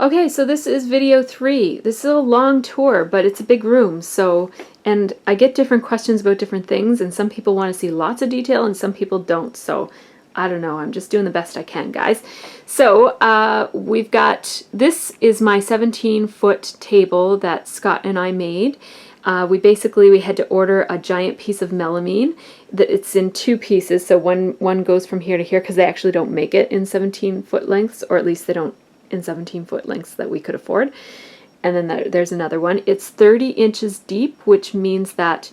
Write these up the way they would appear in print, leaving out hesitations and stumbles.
Okay, so this is video 3. This is a long tour, but it's a big room, so, and I get different questions about different things, and some people want to see lots of detail and some people don't, so I don't know, I'm just doing the best I can, guys. So we've got, this is my 17-foot table that Scott and I made. We had to order a giant piece of melamine. That it's in 2 pieces, so one goes from here to here, because they actually don't make it in 17-foot lengths, or at least they don't in 17-foot lengths that we could afford. And then there's another one. It's 30 inches deep, which means that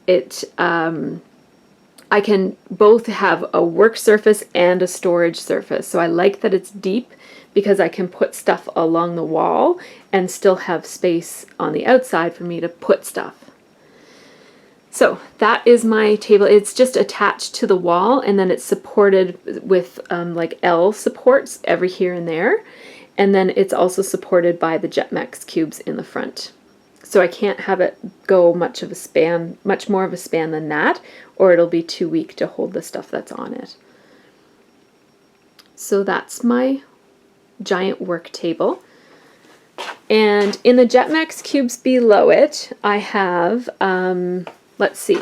it I can both have a work surface and a storage surface. So I like that it's deep because I can put stuff along the wall and still have space on the outside for me to put stuff. So that is my table. It's just attached to the wall, and then it's supported with like L supports every here and there. And then it's also supported by the Jetmax cubes in the front. So I can't have it go much more of a span than that, or it'll be too weak to hold the stuff that's on it. So that's my giant work table. And in the Jetmax cubes below it, I have, let's see,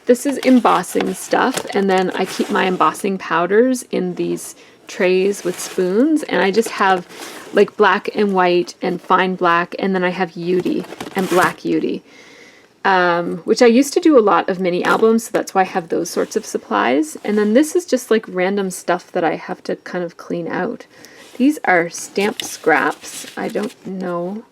this is embossing stuff, and then I keep my embossing powders in these trays with spoons, and I just have like black and white and fine black, and then I have UD and black UD, which I used to do a lot of mini albums, so that's why I have those sorts of supplies. And then this is just like random stuff that I have to kind of clean out. These are stamp scraps. I don't know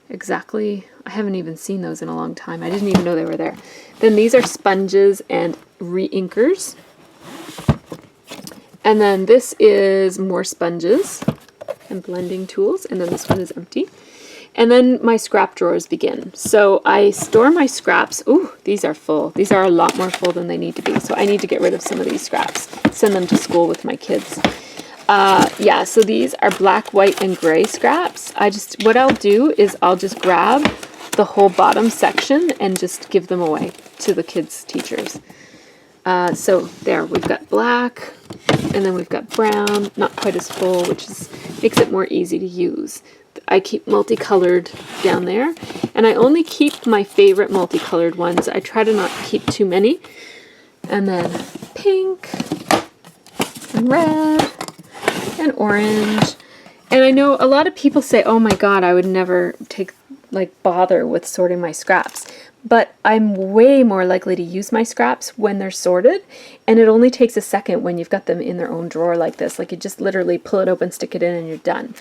exactly, I haven't even seen those in a long time. I didn't even know they were there. Then these are sponges and re-inkers. And then this is more sponges and blending tools, and then this one is empty. And then my scrap drawers begin. So I store my scraps. Ooh, these are full. These are a lot more full than they need to be. So I need to get rid of some of these scraps, send them to school with my kids. Yeah, so these are black, white, and gray scraps. What I'll do is I'll just grab the whole bottom section and just give them away to the kids' teachers. So there, we've got black, and then we've got brown, not quite as full, which makes it more easy to use. I keep multicolored down there, and I only keep my favorite multicolored ones. I try to not keep too many. And then pink, and red, and orange. And I know a lot of people say, oh my god, I would never bother with sorting my scraps. But I'm way more likely to use my scraps when they're sorted, and it only takes a second when you've got them in their own drawer like this. Like, you just literally pull it open, stick it in, and you're done.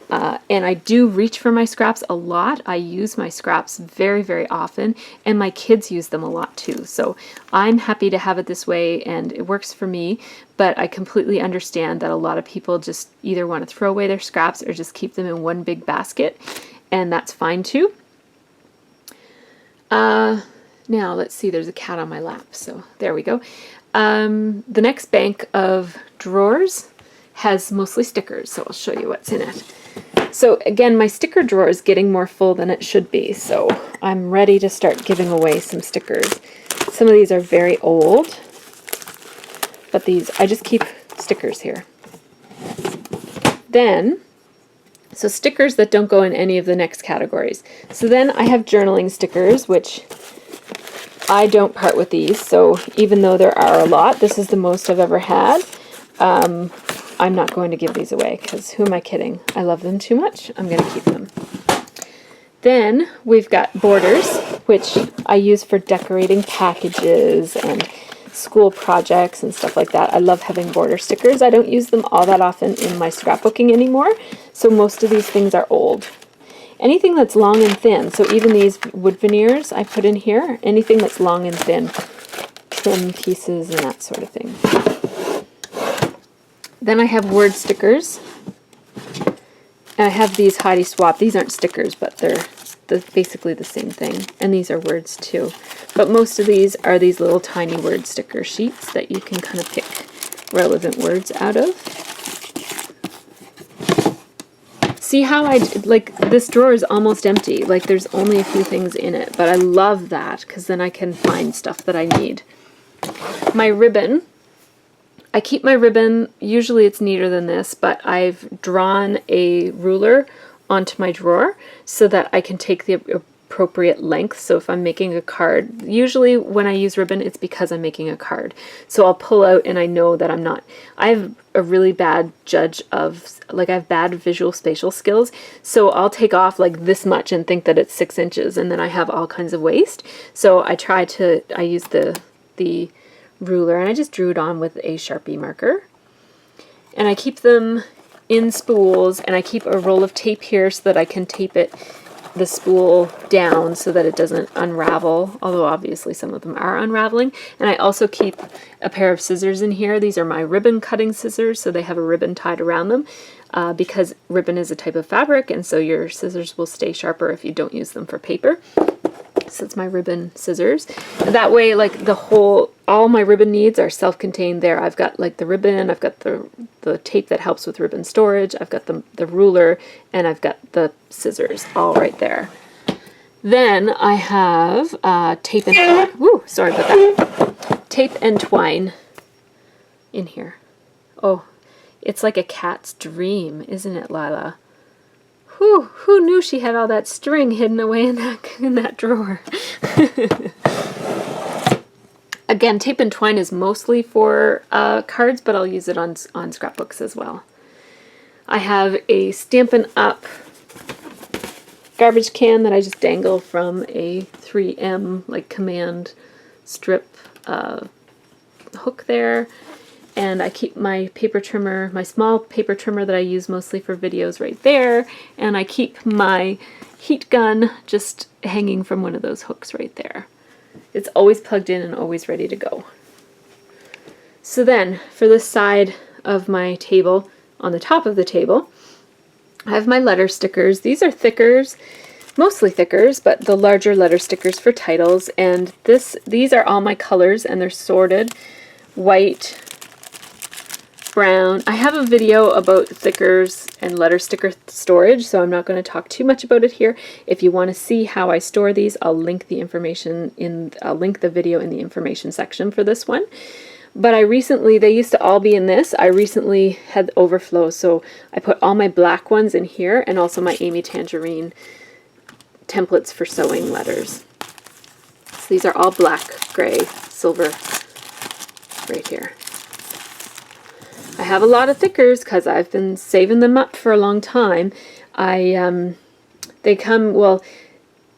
And I do reach for my scraps a lot. I use my scraps very, very often, and my kids use them a lot too. So I'm happy to have it this way, and it works for me, but I completely understand that a lot of people just either want to throw away their scraps or just keep them in one big basket, and that's fine too. Now let's see, there's a cat on my lap, so there we go. The next bank of drawers has mostly stickers, so I'll show you what's in it. So again, my sticker drawer is getting more full than it should be, so I'm ready to start giving away some stickers. Some of these are very old, but I just keep stickers here. Then, so stickers that don't go in any of the next categories. So then I have journaling stickers, which I don't part with these. So even though there are a lot, this is the most I've ever had. I'm not going to give these away because who am I kidding? I love them too much. I'm going to keep them. Then we've got borders, which I use for decorating packages and school projects and stuff like that. I love having border stickers. I don't use them all that often in my scrapbooking anymore, so most of these things are old. Anything that's long and thin, so even these wood veneers I put in here, anything that's long and thin, trim pieces and that sort of thing. Then I have word stickers, and I have these Heidi Swap. These aren't stickers, but they're basically the same thing, and these are words too. But most of these are these little tiny word sticker sheets that you can kind of pick relevant words out of. See how this drawer is almost empty, like there's only a few things in it, but I love that because then I can find stuff that I need. My ribbon, I keep my ribbon, usually it's neater than this, but I've drawn a ruler onto my drawer so that I can take the appropriate length. So if I'm making a card, usually when I use ribbon, it's because I'm making a card. So I'll pull out and I know that I have a really bad judge of, like, I have bad visual spatial skills. So I'll take off like this much and think that it's 6 inches, and then I have all kinds of waste. So I use the ruler, and I just drew it on with a Sharpie marker. And I keep them in spools, and I keep a roll of tape here so that I can tape the spool down so that it doesn't unravel, although obviously some of them are unraveling. And I also keep a pair of scissors in here. These are my ribbon cutting scissors, so they have a ribbon tied around them because ribbon is a type of fabric, and so your scissors will stay sharper if you don't use them for paper. So it's my ribbon scissors. That way, like, all my ribbon needs are self-contained there. I've got like the ribbon, I've got the tape that helps with ribbon storage, I've got the ruler, and I've got the scissors all right there. Then I have tape and twine. Woo, sorry about that. Tape and twine in here. Oh, it's like a cat's dream, isn't it, Lila? Who knew she had all that string hidden away in that drawer? Again, tape and twine is mostly for cards, but I'll use it on scrapbooks as well. I have a Stampin' Up! Garbage can that I just dangle from a 3M like command strip hook there. And I keep my paper trimmer, my small paper trimmer that I use mostly for videos, right there. And I keep my heat gun just hanging from one of those hooks right there. It's always plugged in and always ready to go. So then, for this side of my table, on the top of the table, I have my letter stickers. These are thickers, mostly thickers, but the larger letter stickers for titles. And these are all my colors, and they're sorted: white, brown. I have a video about thickers and letter sticker storage, so I'm not going to talk too much about it here. If you want to see how I store these, I'll link the video in the information section for this one. But they used to all be in this. I recently had overflow, so I put all my black ones in here, and also my Amy Tangerine templates for sewing letters. So these are all black, gray, silver right here. I have a lot of thickers because I've been saving them up for a long time. They come, well,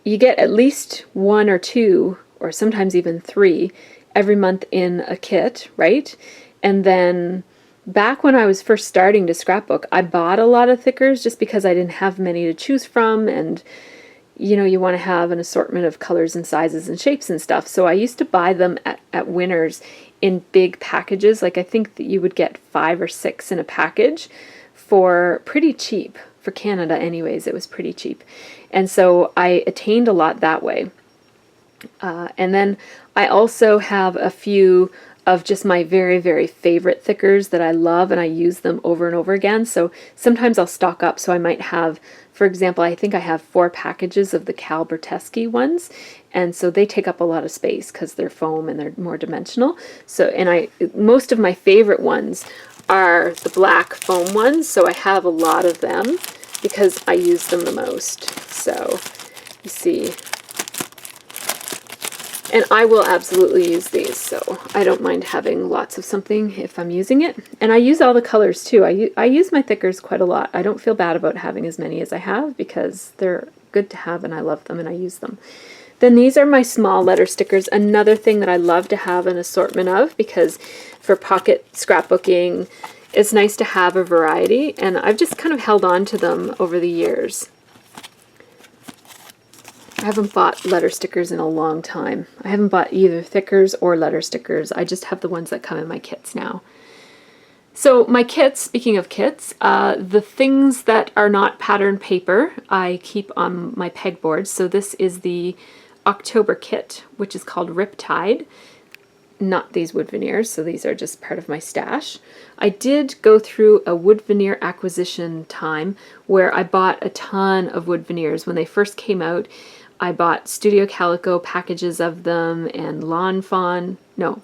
you get at least 1 or 2, or sometimes even 3 every month in a kit, right? And then back when I was first starting to scrapbook, I bought a lot of thickers just because I didn't have many to choose from, and you know, you want to have an assortment of colors and sizes and shapes and stuff. So I used to buy them at Winners in big packages. Like, I think that you would get 5 or 6 in a package for pretty cheap. For Canada anyways, it was pretty cheap. And so I attained a lot that way. And then I also have a few of just my very, very favorite thickers that I love, and I use them over and over again. So sometimes I'll stock up. So I might have, for example, I think I have 4 packages of the Cal Berteschi ones, and so they take up a lot of space because they're foam and they're more dimensional. So, and most of my favorite ones are the black foam ones, so I have a lot of them because I use them the most. So you see, and I will absolutely use these, so I don't mind having lots of something if I'm using it. And I use all the colors too. I use my thickers quite a lot. I don't feel bad about having as many as I have because they're good to have and I love them and I use them. Then these are my small letter stickers, another thing that I love to have an assortment of, because for pocket scrapbooking, it's nice to have a variety, and I've just kind of held on to them over the years. I haven't bought letter stickers in a long time. I haven't bought either thickers or letter stickers. I just have the ones that come in my kits now. So my kits, speaking of kits, the things that are not pattern paper, I keep on my pegboard. So this is the October kit, which is called Riptide. Not these wood veneers, so these are just part of my stash. I did go through a wood veneer acquisition time where I bought a ton of wood veneers when they first came out. I bought Studio Calico packages of them and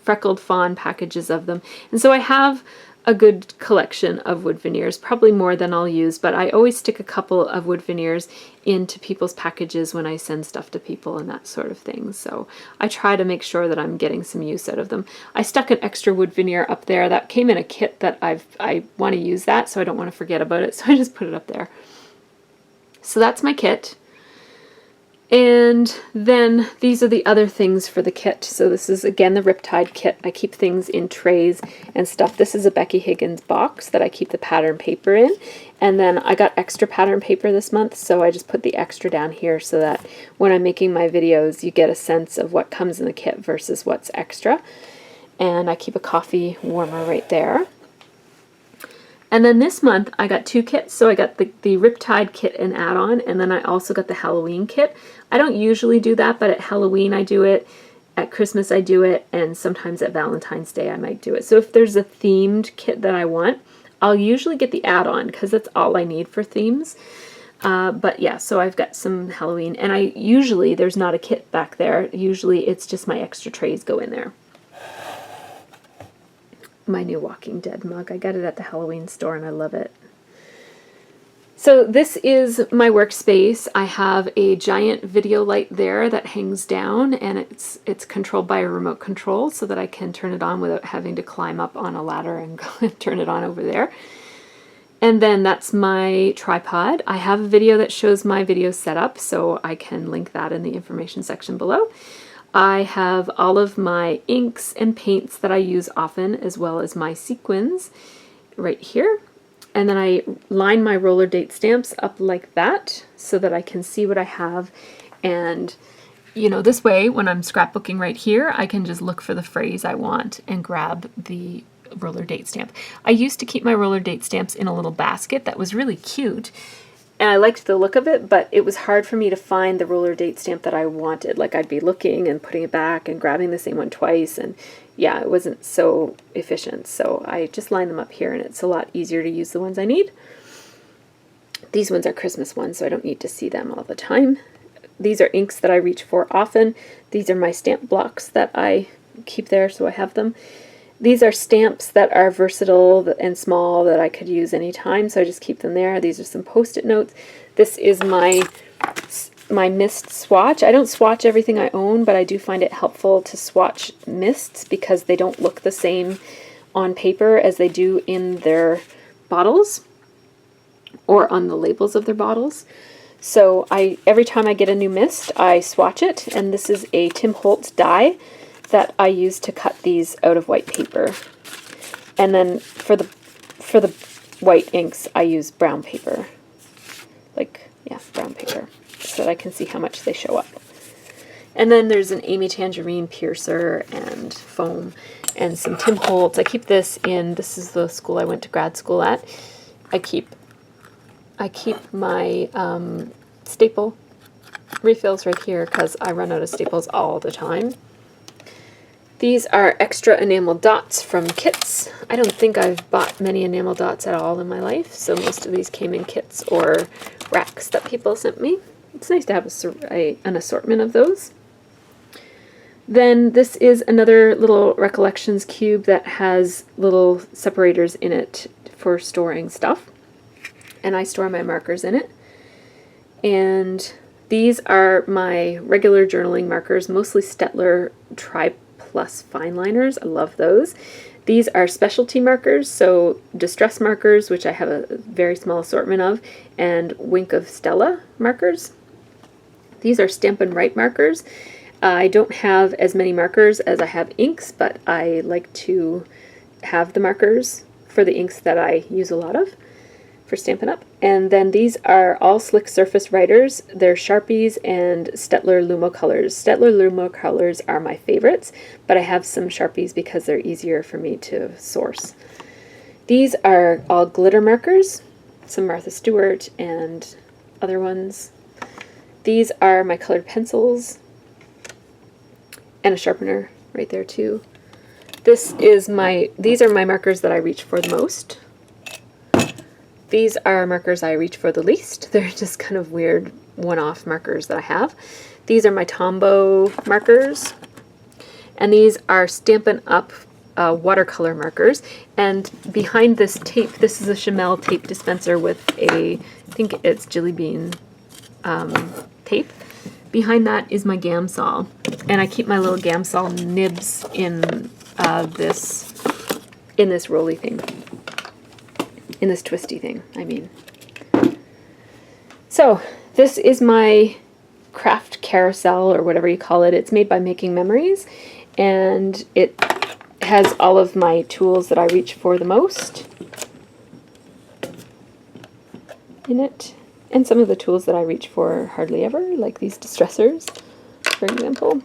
Freckled Fawn packages of them. And so I have a good collection of wood veneers, probably more than I'll use, but I always stick a couple of wood veneers into people's packages when I send stuff to people and that sort of thing. So I try to make sure that I'm getting some use out of them. I stuck an extra wood veneer up there that came in a kit that I want to use that, so I don't want to forget about it, so I just put it up there. So that's my kit. And then these are the other things for the kit. So this is again the Riptide kit. I keep things in trays and stuff. This is a Becky Higgins box that I keep the pattern paper in. And then I got extra pattern paper this month, so I just put the extra down here so that when I'm making my videos you get a sense of what comes in the kit versus what's extra. And I keep a coffee warmer right there. And then this month I got 2 kits. So I got the Riptide kit and add-on, and then I also got the Halloween kit. I don't usually do that, but at Halloween I do it, at Christmas I do it, and sometimes at Valentine's Day I might do it. So if there's a themed kit that I want, I'll usually get the add-on because that's all I need for themes. But yeah, so I've got some Halloween, and there's not a kit back there. Usually it's just my extra trays go in there. My new Walking Dead mug. I got it at the Halloween store and I love it. So this is my workspace. I have a giant video light there that hangs down, and it's controlled by a remote control so that I can turn it on without having to climb up on a ladder and turn it on over there. And then that's my tripod. I have a video that shows my video setup, so I can link that in the information section below. I have all of my inks and paints that I use often, as well as my sequins right here. And then I line my roller date stamps up like that so that I can see what I have. And, you know, this way, when I'm scrapbooking right here, I can just look for the phrase I want and grab the roller date stamp. I used to keep my roller date stamps in a little basket that was really cute. And I liked the look of it, but it was hard for me to find the roller date stamp that I wanted. Like, I'd be looking and putting it back and grabbing the same one twice, and yeah, it wasn't so efficient. So I just line them up here, and it's a lot easier to use the ones I need. These ones are Christmas ones, so I don't need to see them all the time. These are inks that I reach for often. These are my stamp blocks that I keep there, so I have them. These are stamps that are versatile and small that I could use anytime, so I just keep them there. These are some post-it notes. This is my mist swatch. I don't swatch everything I own, but I do find it helpful to swatch mists because they don't look the same on paper as they do in their bottles or on the labels of their bottles. So every time I get a new mist, I swatch it, and this is a Tim Holtz die that I use to cut these out of white paper. And then for the white inks, I use brown paper. Brown paper, so that I can see how much they show up. And then there's an Amy Tangerine piercer and foam and some Tim Holtz. I keep this is the school I went to grad school at. I keep my staple refills right here because I run out of staples all the time. These are extra enamel dots from kits. I don't think I've bought many enamel dots at all in my life, so most of these came in kits or racks that people sent me. It's nice to have an assortment of those. Then this is another little Recollections cube that has little separators in it for storing stuff, and I store my markers in it. And these are my regular journaling markers, mostly Stettler Tri Plus fine liners. I love those. These are specialty markers, so Distress markers, which I have a very small assortment of, and Wink of Stella markers. These are Stampin' Write markers. I don't have as many markers as I have inks, but I like to have the markers for the inks that I use a lot of for Stampin' Up. And then these are all Slick Surface Writers. They're Sharpies and Stettler Lumo Colors. Stettler Lumo Colors are my favorites, but I have some Sharpies because they're easier for me to source. These are all glitter markers, some Martha Stewart and other ones. These are my colored pencils and a sharpener right there too. These are my markers that I reach for the most. These are markers I reach for the least. They're just kind of weird one-off markers that I have. These are my Tombow markers, and these are Stampin' Up! Watercolor markers. And behind this tape, this is a Chamel tape dispenser with a, I think it's Jilly Bean tape. Behind that is my Gamsol, and I keep my little Gamsol nibs in this rolly thing, in this twisty thing, I mean. So this is my craft carousel, or whatever you call it. It's made by Making Memories, and it has all of my tools that I reach for the most in it, and some of the tools that I reach for hardly ever, like these distressors, for example.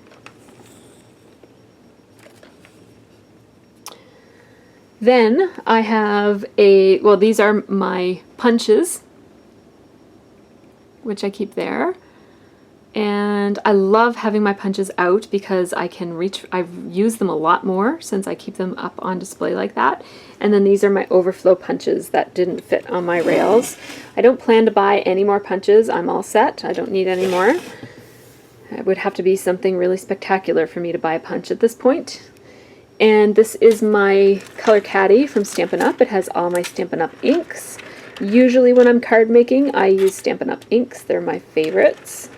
Then I have well, these are my punches, which I keep there. And I love having my punches out because I can I've used them a lot more since I keep them up on display like that. And then these are my overflow punches that didn't fit on my rails. I don't plan to buy any more punches. I'm all set. I don't need any more. It would have to be something really spectacular for me to buy a punch at this point. And this is my color caddy from Stampin' Up! It has all my Stampin' Up! Inks. Usually when I'm card making, I use Stampin' Up! Inks. They're my favorites.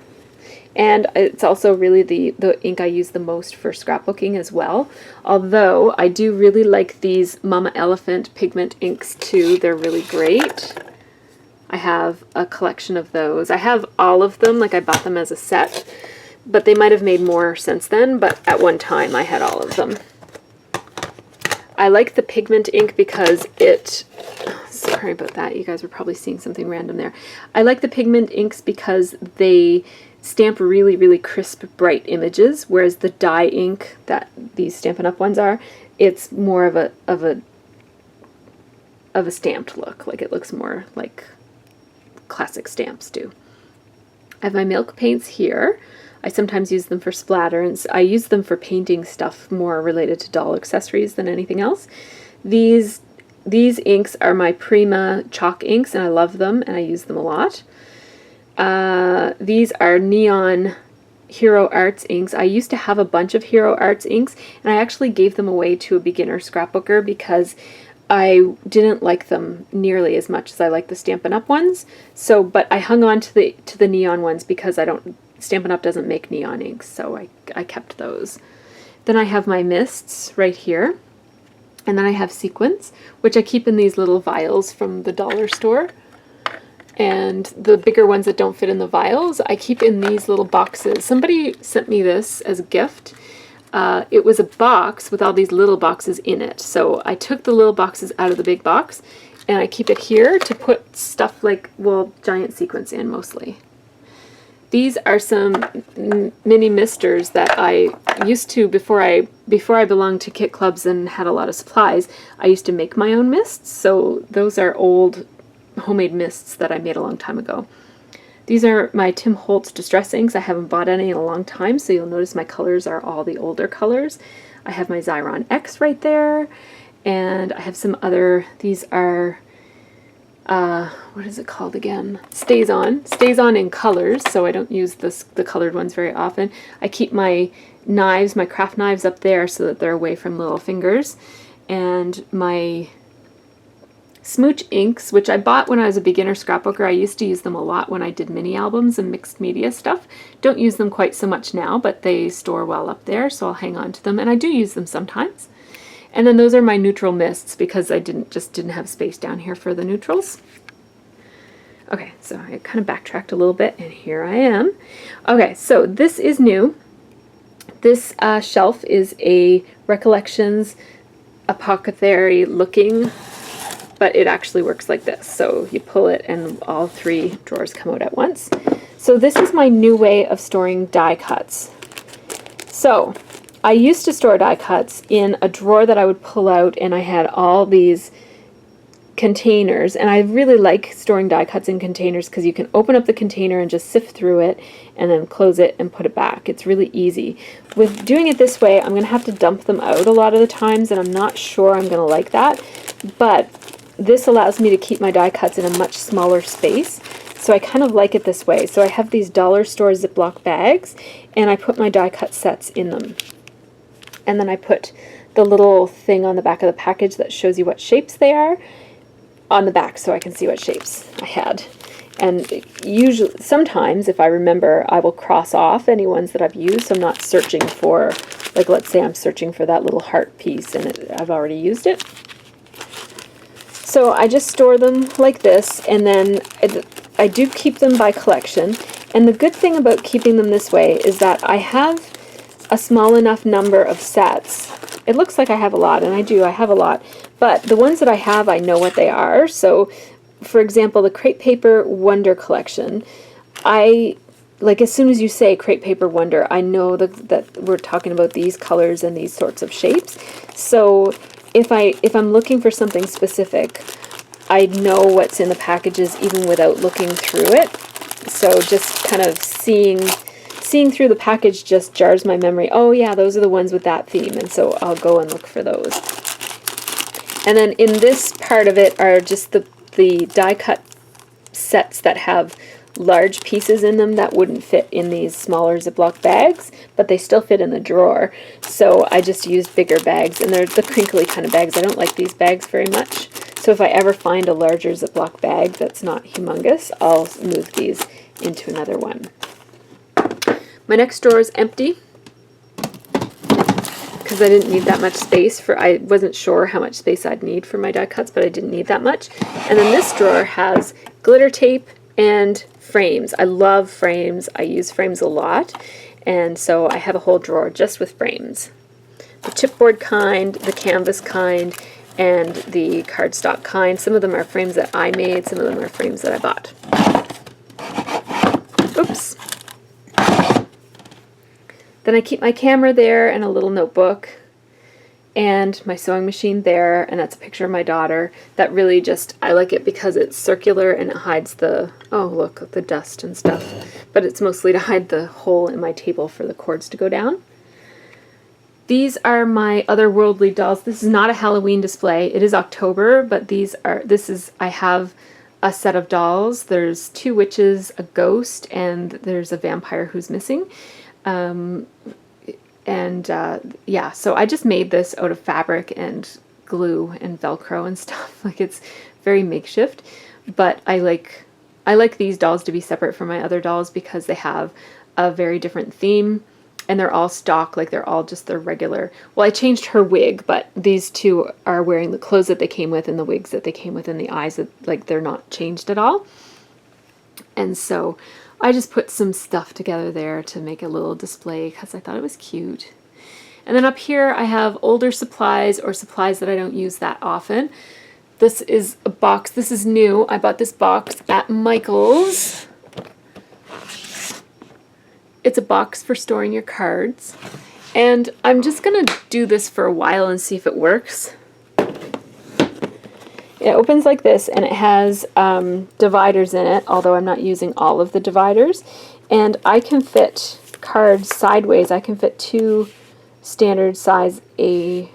And it's also really the ink I use the most for scrapbooking as well. Although I do really like these Mama Elephant pigment inks too. They're really great. I have a collection of those. I have all of them, like I bought them as a set, but they might have made more since then, but at one time I had all of them. I like the pigment ink because sorry about that, you guys were probably seeing something random there. I like the pigment inks because they stamp really, really crisp, bright images, whereas the dye ink that these Stampin' Up! Ones are, it's more of a stamped look. Like, it looks more like classic stamps do. I have my milk paints here. I sometimes use them for splatter, and I use them for painting stuff more related to doll accessories than anything else. These inks are my Prima chalk inks, and I love them, and I use them a lot. These are Neon Hero Arts inks. I used to have a bunch of Hero Arts inks, and I actually gave them away to a beginner scrapbooker because I didn't like them nearly as much as I like the Stampin' Up! Ones. So, but I hung on to the neon ones because Stampin' Up! Doesn't make neon inks, so I kept those. Then I have my mists right here, and then I have sequins, which I keep in these little vials from the dollar store. And the bigger ones that don't fit in the vials, I keep in these little boxes. Somebody sent me this as a gift. It was a box with all these little boxes in it. So I took the little boxes out of the big box, and I keep it here to put stuff like, well, giant sequins in mostly. These are some mini misters that I used to, before I belonged to kit clubs and had a lot of supplies, I used to make my own mists. So those are old homemade mists that I made a long time ago. These are my Tim Holtz Distress inks. I haven't bought any in a long time, so you'll notice my colors are all the older colors. I have my Xyron X right there, and I have some other, these are, what is it called again? Stays On in colors, so I don't use the colored ones very often. I keep my knives, my craft knives up there so that they're away from little fingers, and my Smooch inks, which I bought when I was a beginner scrapbooker. I used to use them a lot when I did mini albums and mixed media stuff. Don't use them quite so much now, but they store well up there, so I'll hang on to them, and I do use them sometimes. And then those are my neutral mists because I just didn't have space down here for the neutrals. Okay, so I kind of backtracked a little bit, and here I am. Okay, so this is new. This shelf is a Recollections apothecary looking, but it actually works like this. So you pull it and all three drawers come out at once. So this is my new way of storing die cuts. So I used to store die cuts in a drawer that I would pull out, and I had all these containers, and I really like storing die cuts in containers because you can open up the container and just sift through it and then close it and put it back. It's really easy. With doing it this way, I'm going to have to dump them out a lot of the times, and I'm not sure I'm going to like that, but this allows me to keep my die cuts in a much smaller space. So I kind of like it this way. So I have these dollar store Ziploc bags, and I put my die cut sets in them. And then I put the little thing on the back of the package that shows you what shapes they are on the back so I can see what shapes I had. And usually, sometimes, if I remember, I will cross off any ones that I've used, so I'm not searching for, like, let's say I'm searching for that little heart piece and I've already used it. So I just store them like this, and then I do keep them by collection. And the good thing about keeping them this way is that I have a small enough number of sets. It looks like I have a lot, and I have a lot, but the ones that I have, I know what they are. So for example, the Crepe Paper Wonder collection, like as soon as you say Crepe Paper Wonder, I know that we're talking about these colors and these sorts of shapes. So if I'm looking for something specific, I know what's in the packages even without looking through it. So just kind of seeing through the package just jars my memory. Oh yeah, those are the ones with that theme, and so I'll go and look for those. And then in this part of it are just the die cut sets that have large pieces in them that wouldn't fit in these smaller Ziploc bags, but they still fit in the drawer. So I just used bigger bags, and they're the crinkly kind of bags. I don't like these bags very much. So if I ever find a larger Ziploc bag that's not humongous, I'll move these into another one. My next drawer is empty because I didn't need that much space I wasn't sure how much space I'd need for my die cuts, but I didn't need that much. And then this drawer has glitter tape and frames. I love frames. I use frames a lot, and so I have a whole drawer just with frames. The chipboard kind, the canvas kind, and the cardstock kind. Some of them are frames that I made, some of them are frames that I bought. Oops. Then I keep my camera there and a little notebook and my sewing machine there, and that's a picture of my daughter. That really just, I like it because it's circular and it hides the, oh look, the dust and stuff. But it's mostly to hide the hole in my table for the cords to go down. These are my otherworldly dolls. This is not a Halloween display. It is October, but I have a set of dolls. There's 2 witches, a ghost, and there's a vampire who's missing. Yeah, so I just made this out of fabric and glue and Velcro and stuff. Like, it's very makeshift, but I like these dolls to be separate from my other dolls because they have a very different theme, and they're all stock, like they're all just their regular. Well, I changed her wig, but these 2 are wearing the clothes that they came with and the wigs that they came with and the eyes that, like, they're not changed at all. And so I just put some stuff together there to make a little display because I thought it was cute. And then up here I have older supplies or supplies that I don't use that often. This is a box. This is new. I bought this box at Michael's. It's a box for storing your cards. And I'm just going to do this for a while and see if it works. It opens like this, and it has dividers in it, although I'm not using all of the dividers. And I can fit cards sideways. I can fit 2 standard size A2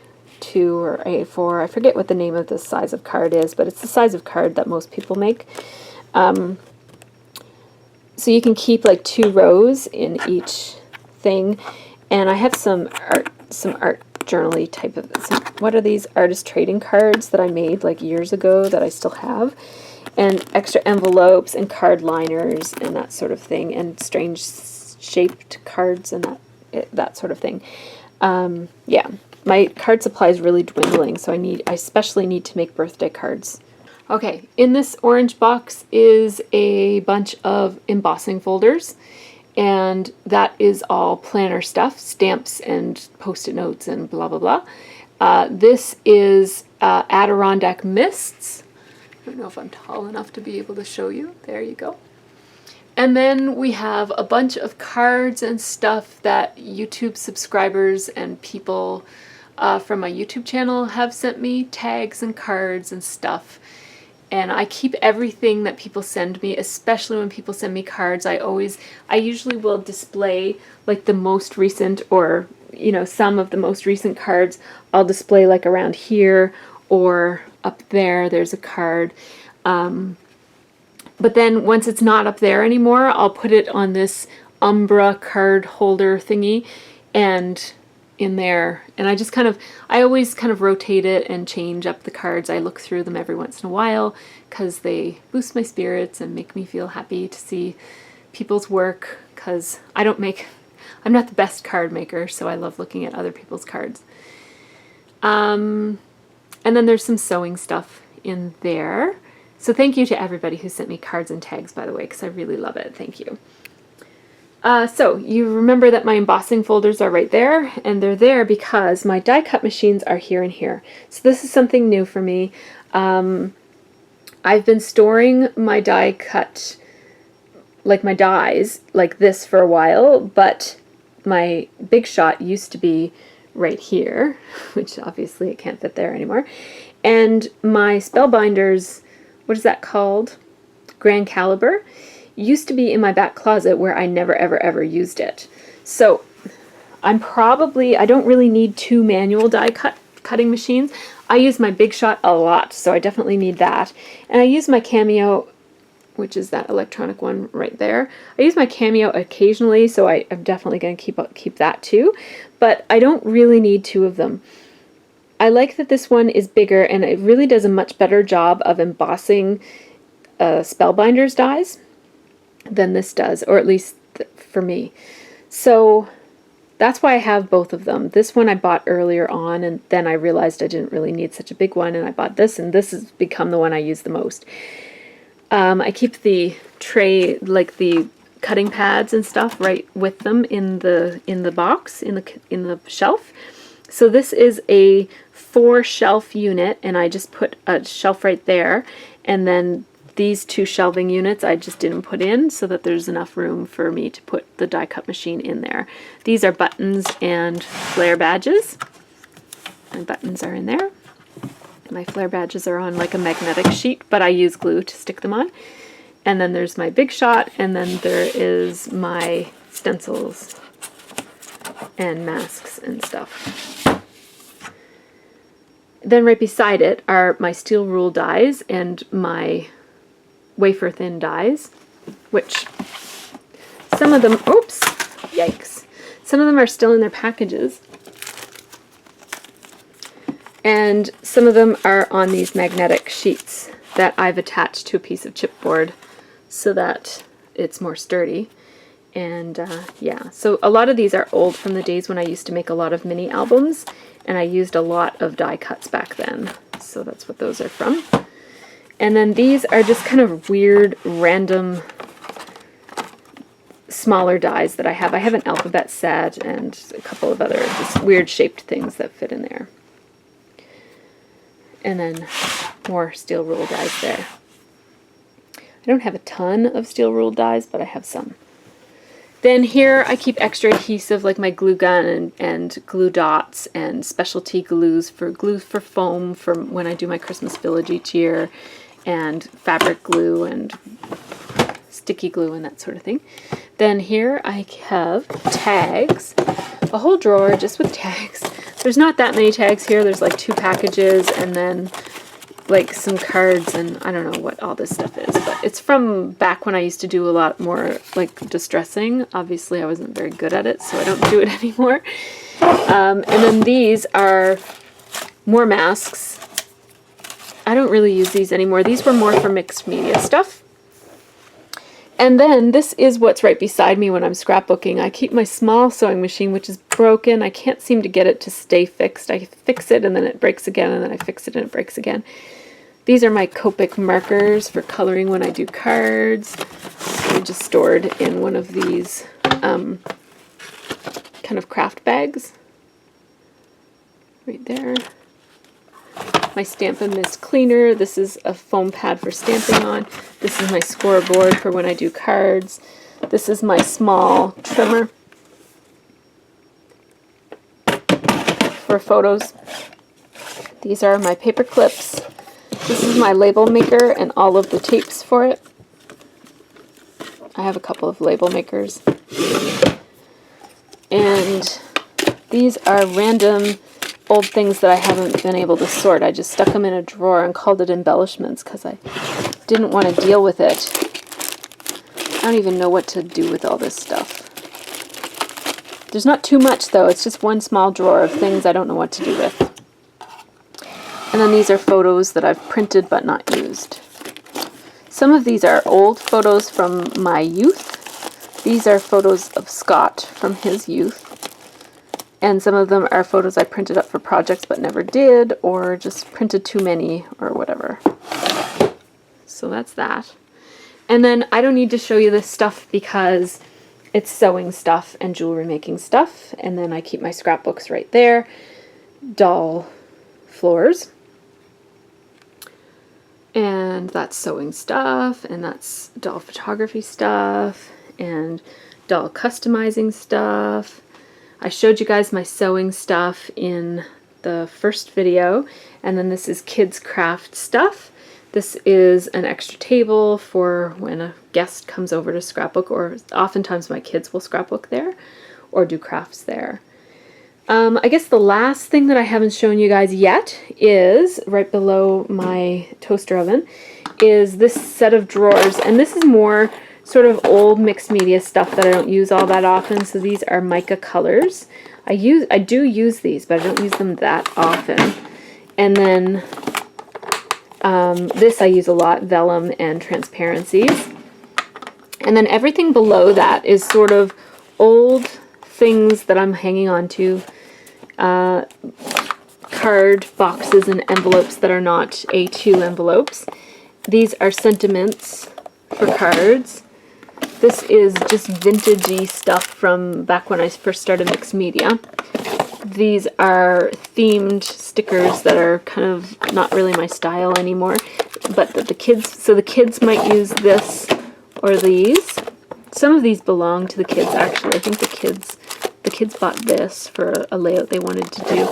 or A4. I forget what the name of this size of card is, but it's the size of card that most people make. So you can keep like 2 rows in each thing. And I have some art journal-y type of, what are these, artist trading cards that I made like years ago that I still have, and extra envelopes and card liners and that sort of thing, and strange shaped cards and that sort of thing. Yeah, my card supply is really dwindling, so I especially need to make birthday cards. Okay, in this orange box is a bunch of embossing folders, and that is all planner stuff, stamps and post-it notes and blah, blah, blah. This is Adirondack Mists. I don't know if I'm tall enough to be able to show you. There you go. And then we have a bunch of cards and stuff that YouTube subscribers and people from my YouTube channel have sent me, tags and cards and stuff. And I keep everything that people send me, especially when people send me cards. I usually will display like the most recent, or some of the most recent cards I'll display like around here or up there. There's a card. But then once it's not up there anymore, I'll put it on this Umbra card holder thingy and in there. And I always kind of rotate it and change up the cards. I look through them every once in a while because they boost my spirits and make me feel happy to see people's work, because I'm not the best card maker, so I love looking at other people's cards. And then there's some sewing stuff in there. So thank you to everybody who sent me cards and tags, by the way, because I really love it. Thank you. So you remember that my embossing folders are right there, and they're there because my die cut machines are here and here. So this is something new for me. I've been storing my die cut, like my dies, like this for a while, but my Big Shot used to be right here, which obviously it can't fit there anymore. And my Spellbinders, what is that called? Grand Caliber, used to be in my back closet where I never ever used it. So I don't really need two manual die cutting machines. I use my Big Shot a lot, so I definitely need that. And I use my Cameo, which is that electronic one right there. I use my Cameo occasionally, so I'm definitely going to keep that too. But I don't really need two of them. I like that this one is bigger, and it really does a much better job of embossing Spellbinders dies than this does, or at least for me. So that's why I have both of them. This one I bought earlier on, and then I realized I didn't really need such a big one, and I bought this, and this has become the one I use the most. I keep the tray, like the cutting pads and stuff, right with them in the box, in the shelf. So this is a 4-shelf unit, and I just put a shelf right there, and then these 2 shelving units I just didn't put in so that there's enough room for me to put the die cut machine in there. These are buttons and flare badges. My buttons are in there. My flare badges are on like a magnetic sheet, but I use glue to stick them on. And then there's my Big Shot, and then there is my stencils and masks and stuff. Then right beside it are my steel rule dies and my wafer thin dies, which some of them, oops, yikes, some of them are still in their packages. And some of them are on these magnetic sheets that I've attached to a piece of chipboard so that it's more sturdy. And yeah, so a lot of these are old from the days when I used to make a lot of mini albums, and I used a lot of die cuts back then. So that's what those are from. And then these are just kind of weird, random, smaller dies that I have. I have an alphabet set and a couple of other just weird shaped things that fit in there. And then more steel rule dies there. I don't have a ton of steel rule dies, but I have some. Then here I keep extra adhesive, like my glue gun and glue dots and specialty glue for foam for when I do my Christmas village each year, and fabric glue and sticky glue and that sort of thing. Then here I have tags, a whole drawer just with tags. There's not that many tags here. There's like 2 packages and then like some cards, and I don't know what all this stuff is, but it's from back when I used to do a lot more like distressing. Obviously I wasn't very good at it, so I don't do it anymore. And then these are more masks. I don't really use these anymore. These were more for mixed media stuff. And then this is what's right beside me when I'm scrapbooking. I keep my small sewing machine, which is broken. I can't seem to get it to stay fixed. I fix it and then it breaks again, and then I fix it and it breaks again. These are my Copic markers for coloring when I do cards. I just stored in one of these kind of craft bags. Right there. My Stamp and Mist cleaner. This is a foam pad for stamping on. This is my scoreboard for when I do cards. This is my small trimmer for photos. These are my paper clips. This is my label maker and all of the tapes for it. I have a couple of label makers. And these are random old things that I haven't been able to sort. I just stuck them in a drawer and called it embellishments because I didn't want to deal with it. I don't even know what to do with all this stuff. There's not too much though, it's just one small drawer of things I don't know what to do with. And then these are photos that I've printed but not used. Some of these are old photos from my youth. These are photos of Scott from his youth. And some of them are photos I printed up for projects but never did, or just printed too many, or whatever. So that's that. And then I don't need to show you this stuff because it's sewing stuff and jewelry making stuff. And then I keep my scrapbooks right there. Doll floors. And that's sewing stuff, and that's doll photography stuff, and doll customizing stuff. I showed you guys my sewing stuff in the first video, and then this is kids craft stuff. This is an extra table for when a guest comes over to scrapbook, or oftentimes my kids will scrapbook there or do crafts there. I guess the last thing that I haven't shown you guys yet is, right below my toaster oven, is this set of drawers. And this is more sort of old mixed media stuff that I don't use all that often. So these are mica colors. I do use these, but I don't use them that often. And then this I use a lot, vellum and transparencies. And then everything below that is sort of old things that I'm hanging on to. Card boxes and envelopes that are not A2 envelopes. These are sentiments for cards. This is just vintagey stuff from back when I first started mixed media. These are themed stickers that are kind of not really my style anymore, but the kids might use this or these. Some of these belong to the kids actually. I think the kids bought this for a layout they wanted to do.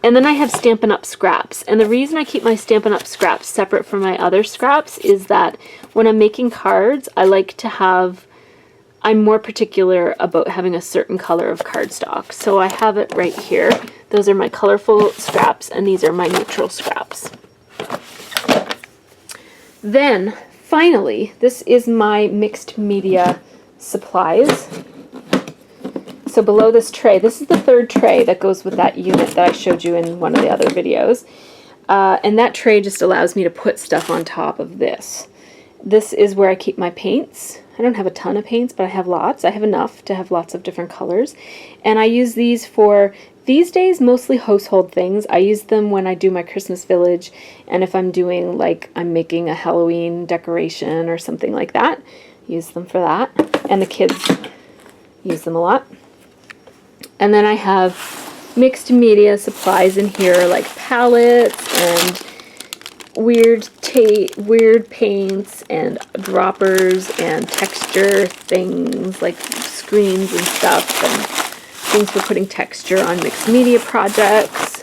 And then I have Stampin' Up! Scraps. And the reason I keep my Stampin' Up! Scraps separate from my other scraps is that when I'm making cards, I'm more particular about having a certain color of cardstock. So I have it right here. Those are my colorful scraps, and these are my neutral scraps. Then, finally, this is my mixed media supplies. So below this tray, this is the third tray that goes with that unit that I showed you in one of the other videos. And that tray just allows me to put stuff on top of this. This is where I keep my paints. I don't have a ton of paints, but I have lots. I have enough to have lots of different colors. And I use these for, these days, mostly household things. I use them when I do my Christmas village, and if I'm doing, like, I'm making a Halloween decoration or something like that, use them for that. And the kids use them a lot. And then I have mixed media supplies in here, like palettes and weird paints and droppers and texture things like screens and stuff, and things for putting texture on mixed media projects.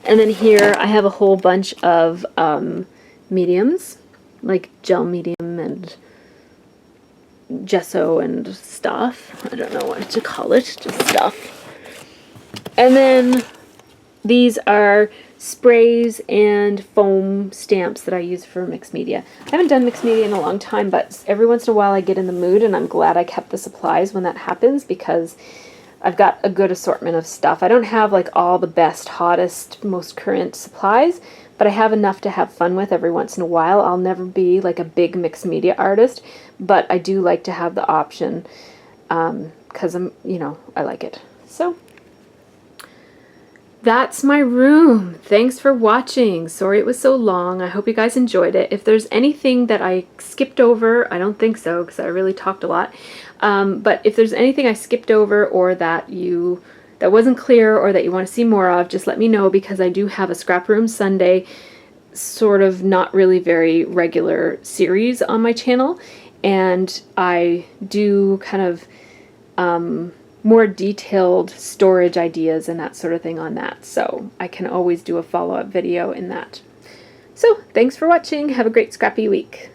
And then here I have a whole bunch of mediums, like gel medium and gesso and stuff. I don't know what to call it, just stuff. And then these are sprays and foam stamps that I use for mixed media. I haven't done mixed media in a long time, but every once in a while I get in the mood, and I'm glad I kept the supplies when that happens because I've got a good assortment of stuff. I don't have like all the best, hottest, most current supplies, but I have enough to have fun with every once in a while. I'll never be like a big mixed media artist, but I do like to have the option because I like it. So that's my room. Thanks for watching. Sorry it was so long. I hope you guys enjoyed it. If there's anything that I skipped over, I don't think so because I really talked a lot. But if there's anything I skipped over or that wasn't clear or that you want to see more of, just let me know, because I do have a SCraproom Sunday sort of not really very regular series on my channel, and I do kind of more detailed storage ideas and that sort of thing on that, so I can always do a follow-up video in that. So thanks for watching. Have a great scrappy week.